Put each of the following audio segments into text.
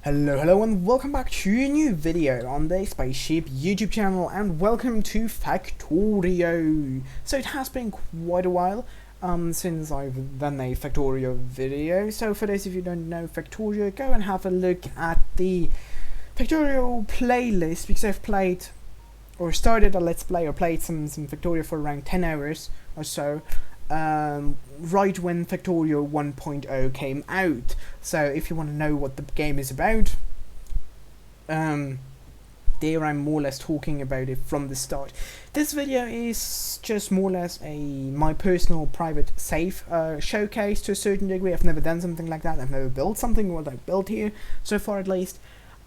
Hello and welcome back to a new video on the Spaceship YouTube channel, and welcome to Factorio. So it has been quite a while since I've done a Factorio video, so for those of you who don't know Factorio, go and have a look at the Factorio playlist, because I've played or started a let's play or played some Factorio for around 10 hours or so, right when Factorio 1.0 came out. So if you want to know what the game is about, there I'm more or less talking about it from the start. This video is just more or less my personal private save showcase to a certain degree. I've never done something like that. I've never built something what I've built here so far, at least.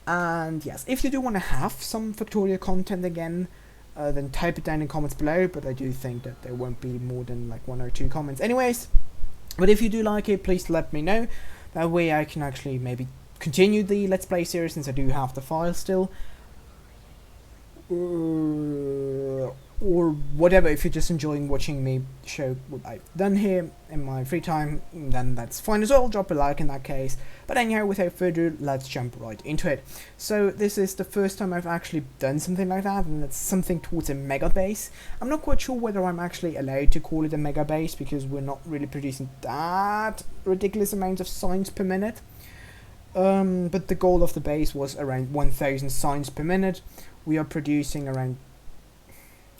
And yes, if you do want to have some Factorio content again, then type it down in the comments below, but I do think that there won't be more than like 1 or 2 comments anyways. But if you do like it, please let me know. That way I can actually maybe continue the Let's Play series, since I do have the file still. Or whatever, if you're just enjoying watching me show what I've done here in my free time, then that's fine as well. Drop a like in that case. But anyhow, without further ado, let's jump right into it. So this is the first time I've actually done something like that, and it's something towards a mega base. I'm not quite sure whether I'm actually allowed to call it a mega base, because we're not really producing that ridiculous amount of signs per minute. But the goal of the base was around 1000 signs per minute. We are producing around...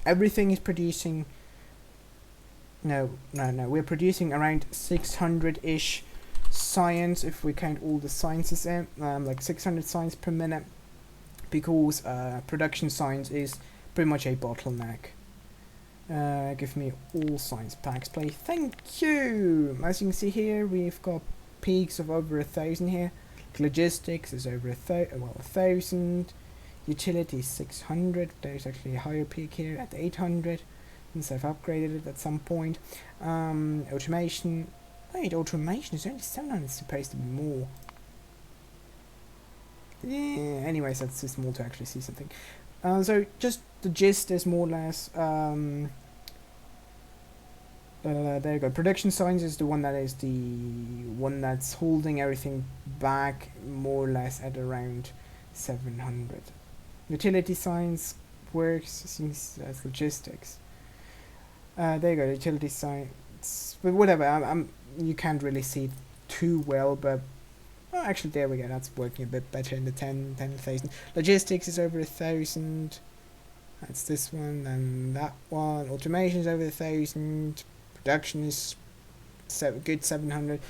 Everything is producing... No, we're producing around 600-ish signs, if we count all the sciences in, like 600 signs per minute, because production signs is pretty much a bottleneck. Give me all science packs, please. Thank you! As you can see here, we've got peaks of over 1,000 here. Logistics is over 1,000. Utility is 600. There's actually a higher peak here at 800, since I've upgraded it at some point. Automation. Wait, automation is only 700. It's supposed to be more. Yeah. Anyways, that's too small to actually see something. So just the gist is more or less. There you go. Production signs is the one that's holding everything back, more or less at around 700. Utility signs works since as logistics. There you go. Utility signs, but whatever. You can't really see it too well, but actually there we go. That's working a bit better in the 10,000. Logistics is over 1,000. That's this one, and that one. Automation is over 1,000. Production is good 700.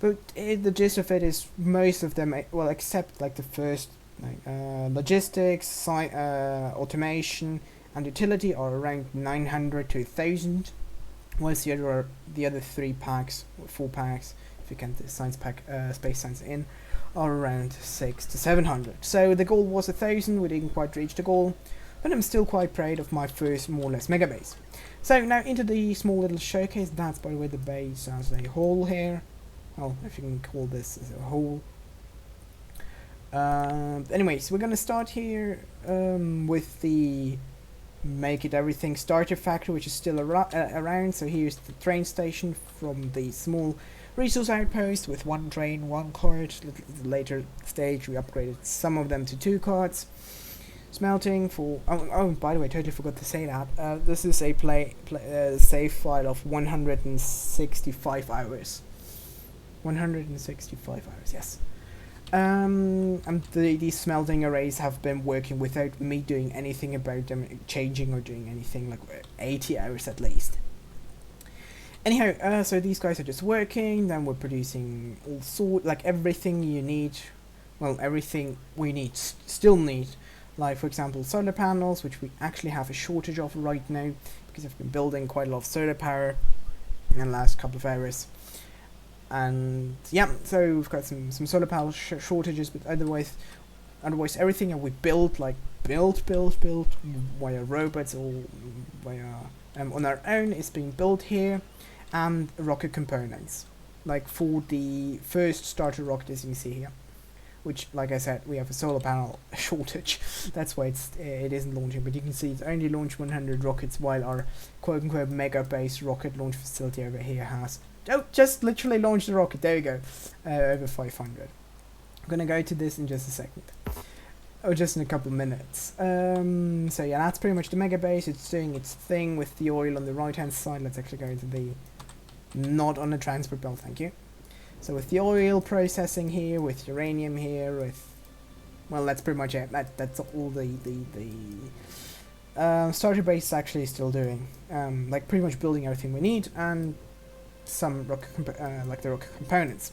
But the gist of it is most of them, well, except like the first, like logistics, automation, and utility are around 900 to 1,000. Whilst the other 3 packs, or 4 packs, if you count the science pack, space science in, are around 600 to 700. So the goal was 1,000. We didn't quite reach the goal, but I'm still quite proud of my first more or less mega base. So now into the small little showcase. That's, by the way, the base as a whole here. Well, if you can call this as a whole. Anyways, we're gonna start here with the make it everything starter factory, which is still around. So here's the train station from the small resource outpost with 1 train, 1 cart. Later stage we upgraded some of them to 2 carts. Smelting for oh by the way, totally forgot to say that this is a save file of 165 hours. 165 hours, yes. And these smelting arrays have been working without me doing anything about them changing or doing anything, like 80 hours at least. Anyhow, so these guys are just working. Then we're producing all sort, like everything you need. Well, everything we need, still need. Like, for example, solar panels, which we actually have a shortage of right now, because I've been building quite a lot of solar power in the last couple of hours. And yeah, so we've got some solar panel shortages, but otherwise everything that we built, like built via robots or via on our own, is being built here. And rocket components, like for the first starter rocket, as you can see here, which, like I said, we have a solar panel shortage. That's why it isn't launching. But you can see it's only launched 100 rockets, while our quote-unquote mega base rocket launch facility over here has just literally launched the rocket. There you go, over 500. I'm gonna go to this in just a second. Or just in a couple of minutes. So yeah, that's pretty much the mega base. It's doing its thing with the oil on the right hand side. Let's actually go into the... Not on the transport belt, thank you. So with the oil processing here, with uranium here, with... Well, that's pretty much it. That's all the starter base is actually still doing. Like pretty much building everything we need, and some like the rocket components.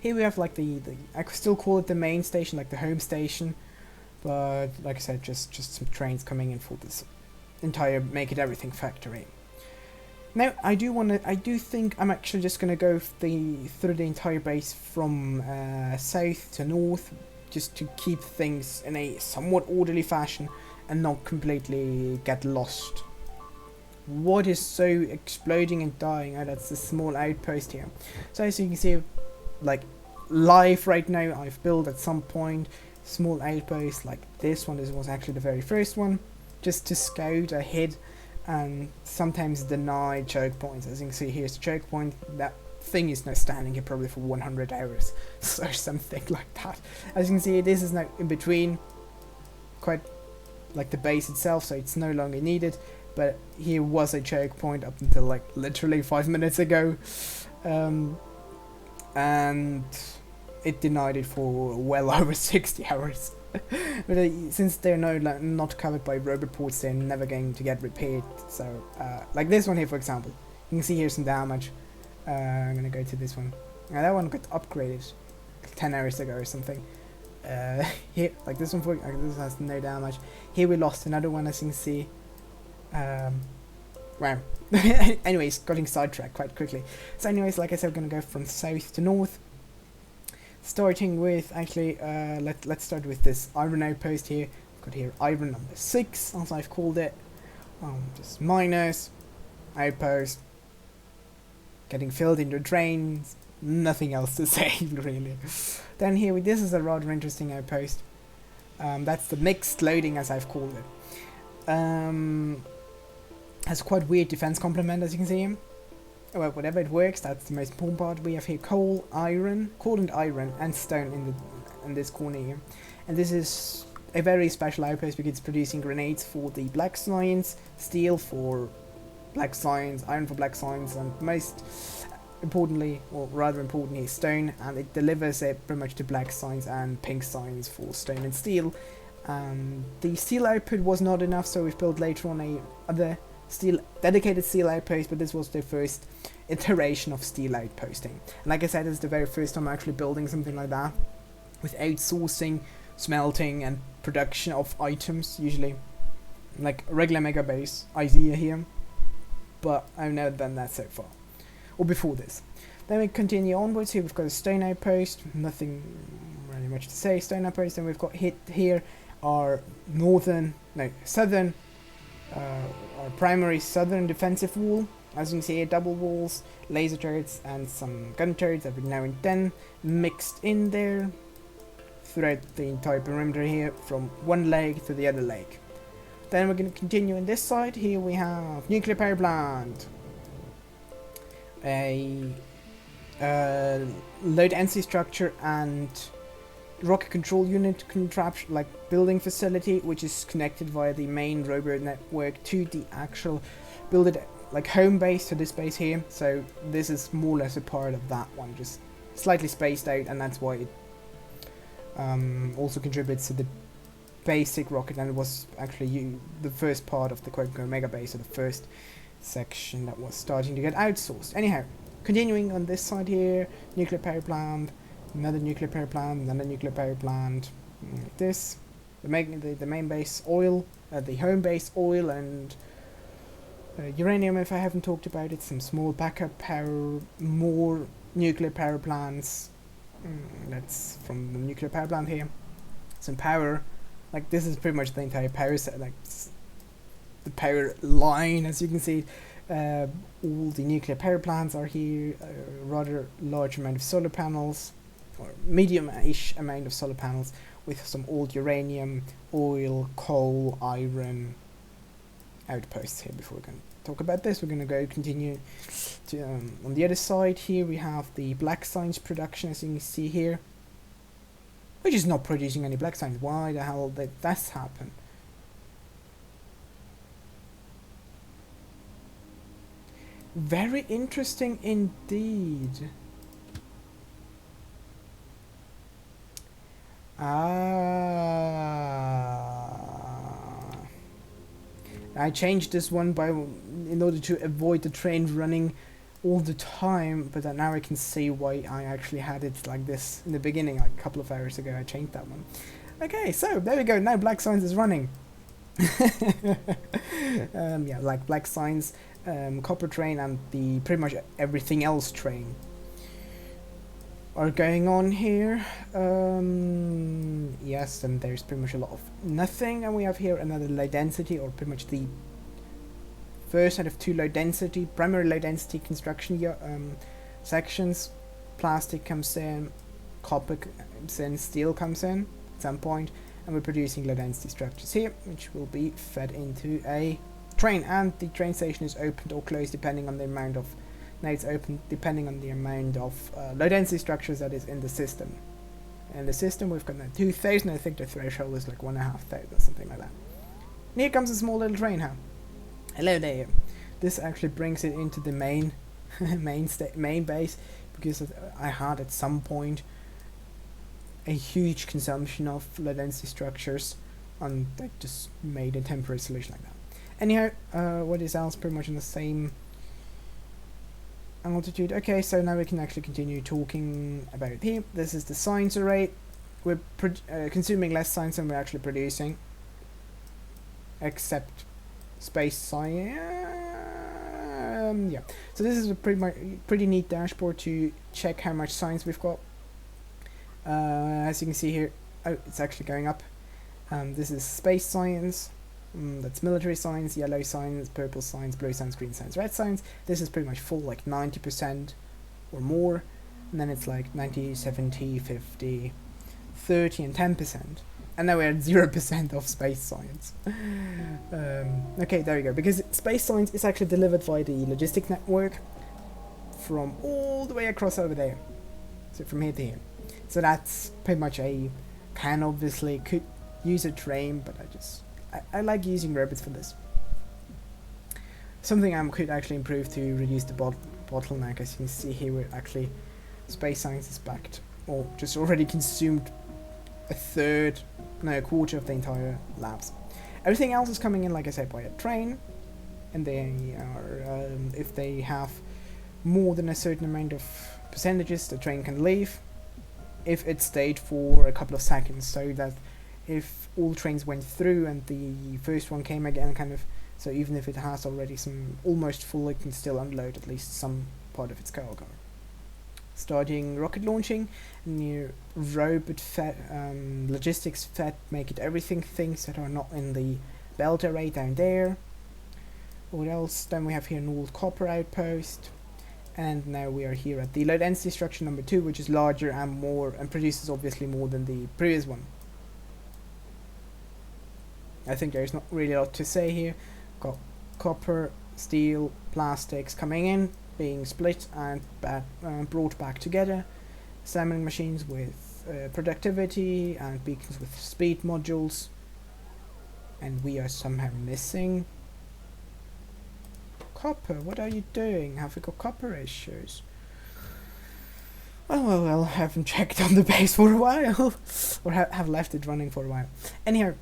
Here we have like the I could still call it the main station, like the home station, but like I said, just some trains coming in for this entire make it everything factory. Now I do think I'm actually just gonna go through the entire base from south to north, just to keep things in a somewhat orderly fashion and not completely get lost. What is so exploding and dying? Oh, that's a small outpost here. So as you can see, like live right now, I've built at some point small outposts like this one. This was actually the very first one, just to scout ahead and sometimes deny choke points. As you can see, here's the choke point. That thing is now standing here probably for 100 hours or something like that. As you can see, this is now in between, quite like the base itself, so it's no longer needed. But here was a choke point up until like literally 5 minutes ago, and it denied it for well over 60 hours. But since they're not covered by robot ports, they're never going to get repaired. So like this one here, for example, you can see here some damage. I'm gonna go to this one. Now that one got upgraded 10 hours ago or something. Here, like this one, this has no damage. Here we lost another one, as you can see. Wow. Anyways, getting sidetracked quite quickly. So anyways, like I said, we're gonna go from south to north. Starting with, actually, let's start with this iron outpost here. I've got here iron number 6, as I've called it. Just miners, outpost, getting filled into drains, nothing else to say, really. Then here, this is a rather interesting outpost. That's the mixed loading, as I've called it. Has quite weird defense complement, as you can see. Well, whatever it works, that's the most important part. We have here coal and iron, and stone in this corner here. And this is a very special outpost because it's producing grenades for the black science, steel for black science, iron for black science, and most importantly, or rather importantly, stone. And it delivers it pretty much to black science and pink science for stone and steel. The steel output was not enough, so we've built later on other dedicated steel outpost, but this was the first iteration of steel outposting. And like I said, it's the very first time I'm actually building something like that, with outsourcing, smelting and production of items, usually like a regular mega base idea here, but I've never done that so far, or before this. Then we continue onwards. Here we've got a stone outpost, nothing really much to say. Stone outpost. Then we've got here our southern our primary southern defensive wall. As you can see here, double walls, laser turrets and some gun turrets every now and then mixed in there throughout the entire perimeter here, from one leg to the other leg. Then we're going to continue on this side. Here we have nuclear power plant, a low density structure and rocket control unit contraption, like building facility, which is connected via the main robot network to the actual like home base, to this base here. So this is more or less a part of that one, just slightly spaced out, and that's why it also contributes to the basic rocket, and it was actually the first part of the quote-unquote mega base, or the first section that was starting to get outsourced. Anyhow, continuing on this side here, nuclear power plant, another nuclear power plant, another nuclear power plant, like this. The main base oil, the home base oil and uranium, if I haven't talked about it, some small backup power, more nuclear power plants. That's from the nuclear power plant here. Some power, like this is pretty much the entire power set, like the power line, as you can see. All the nuclear power plants are here, a rather large amount of solar panels, or medium-ish amount of solar panels, with some old uranium, oil, coal, iron outposts here. Before we're going to talk about this, we're going to continue to on the other side here. We have the black science production, as you can see here. which is not producing any black signs. Why the hell did that happen? Very interesting indeed. I changed this one in order to avoid the train running all the time, but now I can see why I actually had it like this in the beginning, like a couple of hours ago. I changed that one. Okay, so there we go. Now black signs is running. Yeah, like black signs, copper train, and the pretty much everything else train are going on here. Yes, and there's pretty much a lot of nothing, and we have here another low density, or pretty much the first out of two primary low density construction sections. Plastic comes in, copper comes in, steel comes in at some point, and we're producing low density structures here, which will be fed into a train, and the train station is opened or closed depending on the amount of it's open depending on the amount of low density structures that is in the system. In the system we've got now 2,000. I think the threshold is like 1,500 or something like that. And here comes a small little train. Hello there. This actually brings it into the main main base, because I had at some point a huge consumption of low density structures, and I just made a temporary solution like that. Anyhow, what is else pretty much in the same altitude. Okay, so now we can actually continue talking about it here. This is the science array. We're consuming less science than we're actually producing, except space science. Yeah, so this is a pretty neat dashboard to check how much science we've got. As you can see here, it's actually going up. This is space science. That's military science, yellow science, purple science, blue science, green science, red science. This is pretty much full, like 90% or more. And then it's like 90, 70, 50, 30 and 10%. And now we're at 0% of space science. Okay, there we go. Because space science is actually delivered via the logistic network from all the way across over there. So from here to here. So that's pretty much obviously could use a train, but I like using robots for this. Something I could actually improve to reduce the bottleneck. As you can see here, we're actually space science is backed, or just already consumed a quarter of the entire labs. Everything else is coming in, like I said, by a train, and they are if they have more than a certain amount of percentages, the train can leave if it stayed for a couple of seconds, so that if all trains went through and the first one came again, so even if it has already some almost full, it can still unload at least some part of its cargo. Starting rocket launching, new robot logistics fed, make it everything, things that are not in the belt array down there. What else? Then we have here an old copper outpost, and now we are here at the low density structure number 2, which is larger and produces obviously more than the previous one. I think there's not really a lot to say here. Got copper, steel, plastics coming in, being split and brought back together. Assembling machines with productivity, and beacons with speed modules. And we are somehow missing copper. What are you doing? Have we got copper issues? Well, I haven't checked on the base for a while, or have left it running for a while. Anyhow,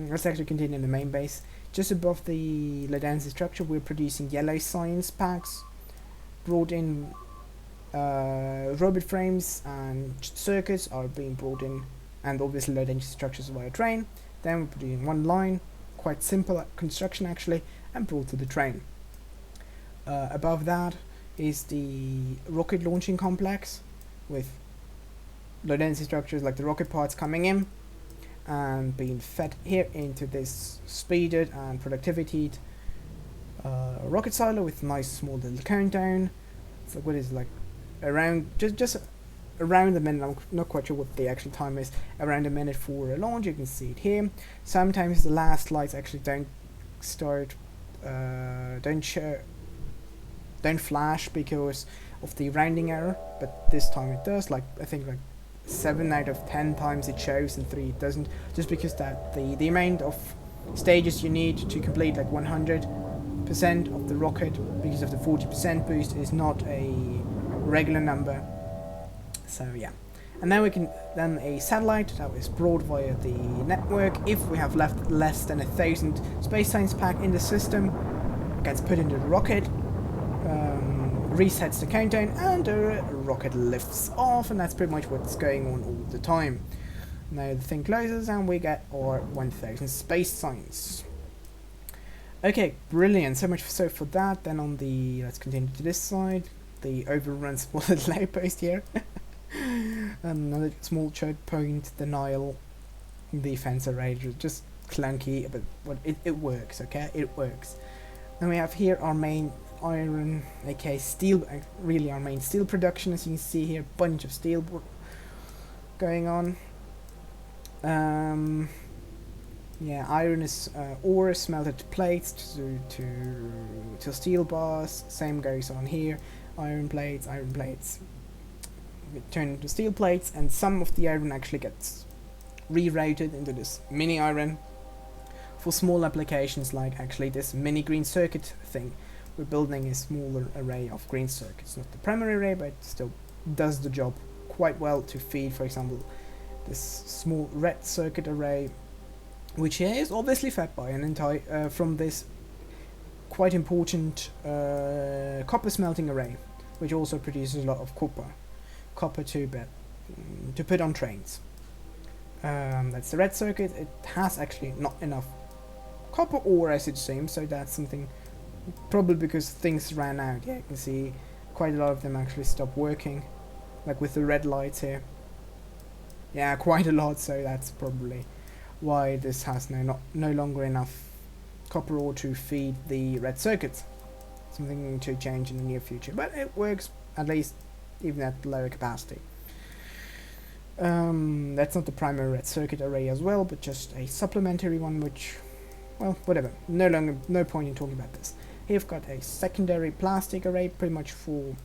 let's actually continue in the main base. Just above the low density structure, we're producing yellow science packs, brought in robot frames and circuits are being brought in, and obviously low density structures via train. Then we're producing one line, quite simple construction actually, and brought to the train. Above that is the rocket launching complex, with low density structures like the rocket parts coming in and being fed here into this speeded and productivity rocket silo with nice small little countdown. It's like, what is it, like around just around a minute. I'm not quite sure what the actual time is. Around a minute for a launch. You can see it here. Sometimes the last lights actually don't flash because of the rounding error, but this time it does. Like I think like 7 out of 10 times it shows and 3 it doesn't, just because that the amount of stages you need to complete like 100% of the rocket, because of the 40% boost, is not a regular number. So yeah. And then we can, then a satellite that is brought via the network, if we have left less than 1,000 space science pack in the system, gets put into the rocket, resets the countdown, and the rocket lifts off, and that's pretty much what's going on all the time. Now the thing closes and we get our 1,000 space science. Okay, brilliant, so much so for that. Then on the, let's continue to this side, the overrun small little outpost here. Another small choke point denial defense array, just clunky, but it works, okay, it works. Then we have here our main iron, aka steel, really our main steel production. As you can see here, bunch of steel going on. Yeah, iron is ore smelted to plates to steel bars. Same goes on here. Iron plates turn into steel plates, and some of the iron actually gets rerouted into this mini iron for small applications, like actually this mini green circuit thing. We're building a smaller array of green circuits, not the primary array, but it still does the job quite well to feed, for example, this small red circuit array, which is obviously fed by an entire from this quite important copper smelting array, which also produces a lot of copper to put on trains. That's the red circuit. It has actually not enough copper ore, as it seems, so that's something, probably because things ran out. Yeah, you can see quite a lot of them actually stopped working, like with the red lights here. Yeah, quite a lot, so that's probably why this has no longer enough copper ore to feed the red circuits. Something to change in the near future, but it works, at least even at lower capacity. That's not the primary red circuit array as well, but just a supplementary one, which, well, whatever, no point in talking about this. Here we've got a secondary plastic array, pretty much for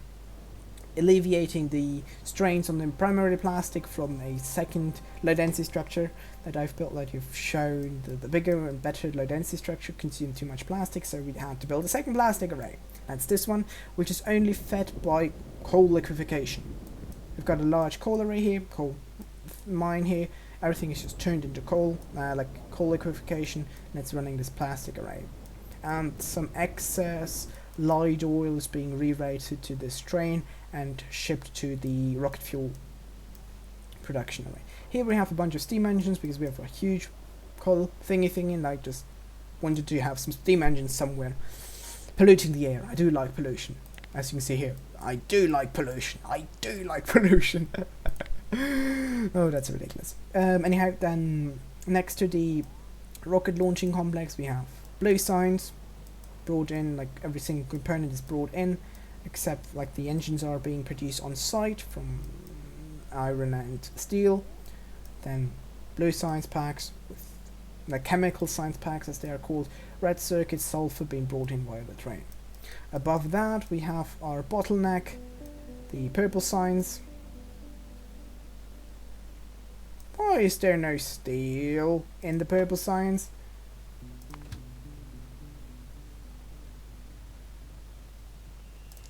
alleviating the strains on the primary plastic from a second low density structure that I've built, that you've shown. The bigger and better low density structure consumed too much plastic, so we had to build a second plastic array. That's this one, which is only fed by coal liquefaction. We've got a large coal array here, coal mine here. Everything is just turned into coal, like coal liquefaction, and it's running this plastic array. And some excess light oil is being rerouted to this train and shipped to the rocket fuel production array. Here we have a bunch of steam engines, because we have a huge coal thingy, and I just wanted to have some steam engines somewhere polluting the air. I do like pollution, as you can see here. I do like pollution. Oh, that's ridiculous. Anyhow, then next to the rocket launching complex, we have blue signs brought in, like every single component is brought in, except like the engines are being produced on site from iron and steel. Then blue science packs, with the chemical science packs as they are called, red circuit, sulfur being brought in via the train. Above that we have our bottleneck, the purple signs. Why is there no steel in the purple signs?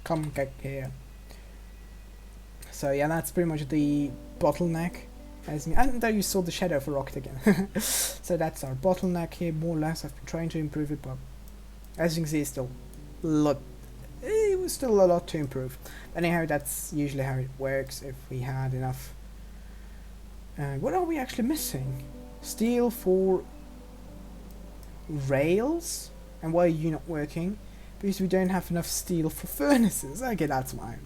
Come get here. So yeah, that's pretty much the bottleneck. And there you saw the shadow of a rocket again. So that's our bottleneck here, more or less. I've been trying to improve it, but as you can see, it was still a lot to improve. Anyhow, that's usually how it works. If we had enough, what are we actually missing? Steel for rails? And why are you not working? Because we don't have enough steel for furnaces. Okay, that's why.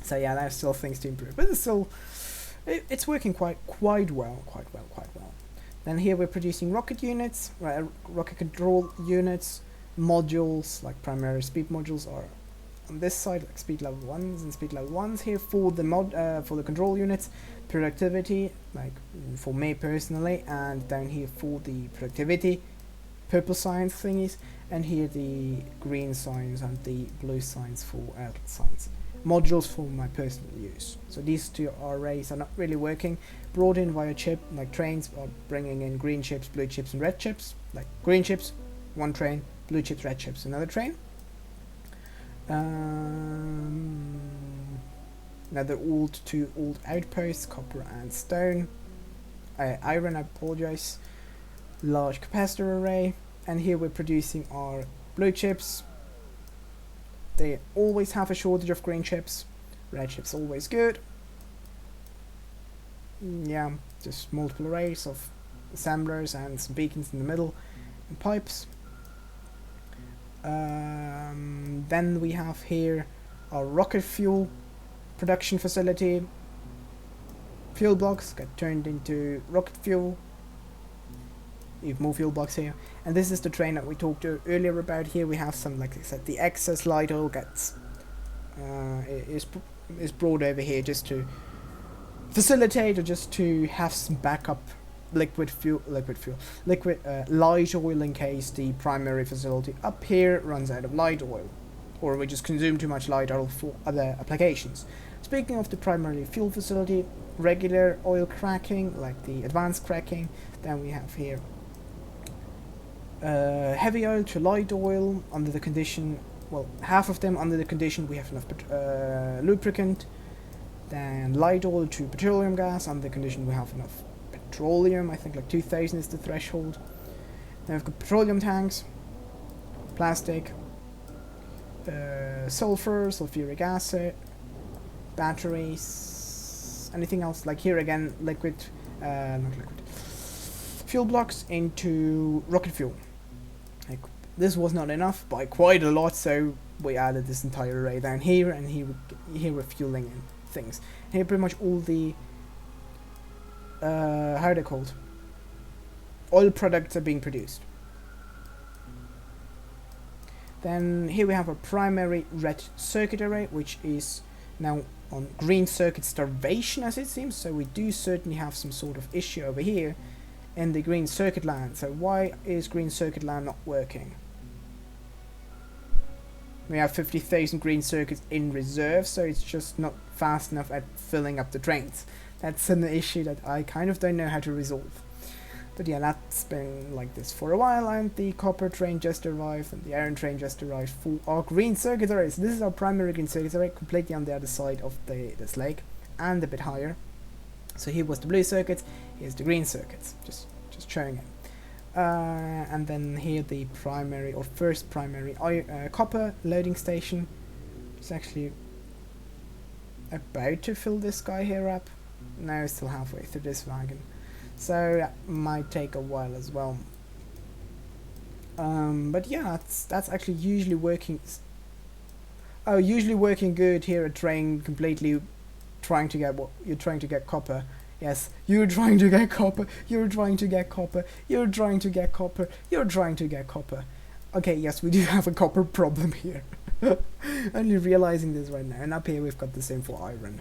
So yeah, there's still things to improve, but it's still, it's working quite well. Then here we're producing rocket units, rocket control units, modules, like primary speed modules are on this side, like speed level 1s and speed level 1s here for the control units, productivity, like for me personally, and down here for the productivity purple signs thingies, and here the green signs and the blue signs for outlet signs. modules for my personal use. So these two arrays are not really working. Brought in via chip, like trains are bringing in green chips, blue chips, and red chips. Like green chips, one train, blue chips, red chips, another train. Another two old outposts, copper and stone. Iron, I apologize. Large capacitor array, and here we're producing our blue chips. They always have a shortage of green chips. Red chips always good. Yeah, just multiple arrays of assemblers and some beacons in the middle and pipes. Then we have here our rocket fuel production facility. Fuel blocks get turned into rocket fuel. You have more fuel blocks here, and this is the train that we talked earlier about. Here we have some, like I said, the excess light oil gets is brought over here just to facilitate, or just to have some backup liquid light oil in case the primary facility up here runs out of light oil, or we just consume too much light oil for other applications. Speaking of the primary fuel facility, regular oil cracking, like the advanced cracking. Then we have here heavy oil to light oil under the condition, well, half of them under the condition we have enough lubricant. Then light oil to petroleum gas under the condition we have enough petroleum. I think like 2000 is the threshold. Then we've got petroleum tanks, plastic, sulfur, sulfuric acid, batteries, anything else. Like here again, not liquid, fuel blocks into rocket fuel. Like, this was not enough by quite a lot, so we added this entire array down here, and here we're fueling in things. Here pretty much all the how are they called? Oil products are being produced. Then here we have a primary red circuit array, which is now on green circuit starvation, as it seems. So we do certainly have some sort of issue over here in the green circuit land. So why is green circuit land not working? We have 50,000 green circuits in reserve, so it's just not fast enough at filling up the trains. That's an issue that I kind of don't know how to resolve. But yeah, that's been like this for a while, and the copper train just arrived, and the iron train just arrived for our green circuit array. So this is our primary green circuit array, completely on the other side of this lake, and a bit higher. So here was the blue circuits, here's the green circuits, just showing it. And then here the primary, or first primary copper loading station. It's actually about to fill this guy here up. Now it's still halfway through this wagon, so that might take a while as well. But yeah, that's actually usually working. Usually working good here at train, completely trying to get what you're trying to get copper. Yes, you're trying to get copper, you're trying to get copper, you're trying to get copper, you're trying to get copper. Okay, yes, we do have a copper problem here. Only realizing this right now. And up here we've got the same for iron.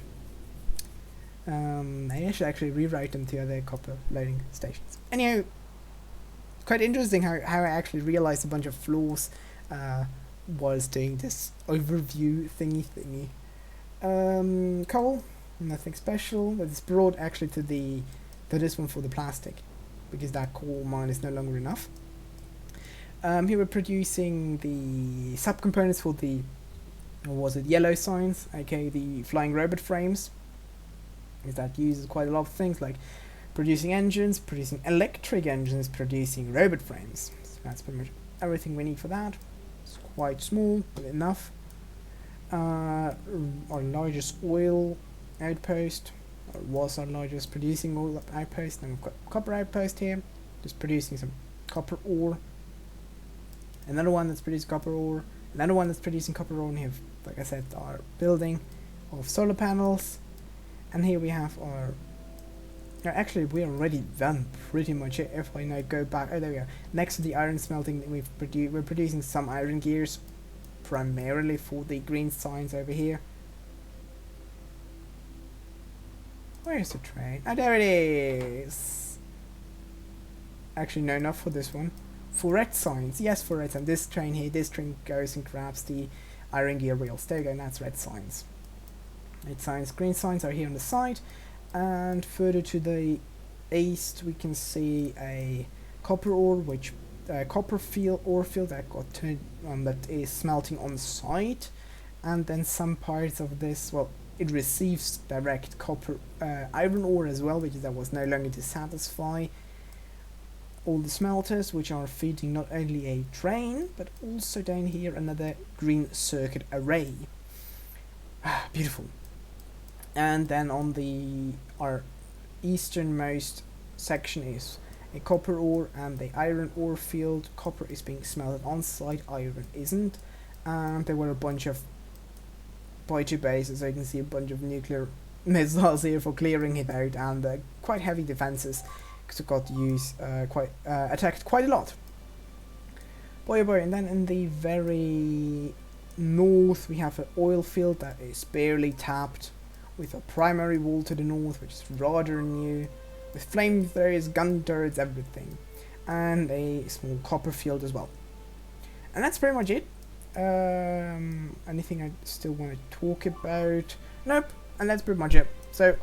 I should actually rewrite them to other copper loading stations. Anyhow, quite interesting how I actually realized a bunch of flaws whilst doing this overview thingy. Coal, nothing special, but it's brought actually to this one for the plastic, because that coal mine is no longer enough. Here we're producing the subcomponents for the, or was it yellow signs, aka the flying robot frames, because that uses quite a lot of things like producing engines, producing electric engines, producing robot frames. So that's pretty much everything we need for that. It's quite small, but enough. Our largest oil outpost, or was our largest producing oil outpost. Then we've got copper outpost here, just producing some copper ore. Another one that's producing copper ore. Another one that's producing copper ore. And here, like I said, our building of solar panels. And here we have our. Actually, we're already done pretty much it. If I now go back, oh there we go. Next to the iron smelting, we're producing some iron gears, primarily for the green signs over here. Where's the train? Ah, there it is. Actually, no, not for this one. For red signs, yes, for red signs. This train here, this train goes and grabs the iron gear rails. There you go, and that's red signs. Red signs, green signs are here on the side, and further to the east we can see a copper ore, which copper ore field that got that is smelting on site, and then some parts of this, well, it receives direct copper iron ore as well, because that was no longer to satisfy all the smelters, which are feeding not only a train but also down here another green circuit array. Beautiful. And then on our easternmost section is a copper ore and the iron ore field. Copper is being smelted on site, iron isn't, and there were a bunch of Baitu bases, so you can see a bunch of nuclear missiles here for clearing it out, and quite heavy defenses, because it got used attacked quite a lot. Boy, and then in the very north we have an oil field that is barely tapped, with a primary wall to the north, which is rather new, with flamethrowers, gun turrets, everything, and a small copper field as well. And that's pretty much it. Anything I still want to talk about? Nope. And that's pretty much it. So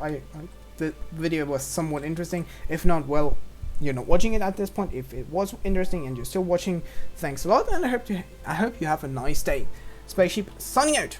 the video was somewhat interesting. If not, well, you're not watching it at this point. If it was interesting and you're still watching, thanks a lot, and I hope you have a nice day. Spaceship signing out.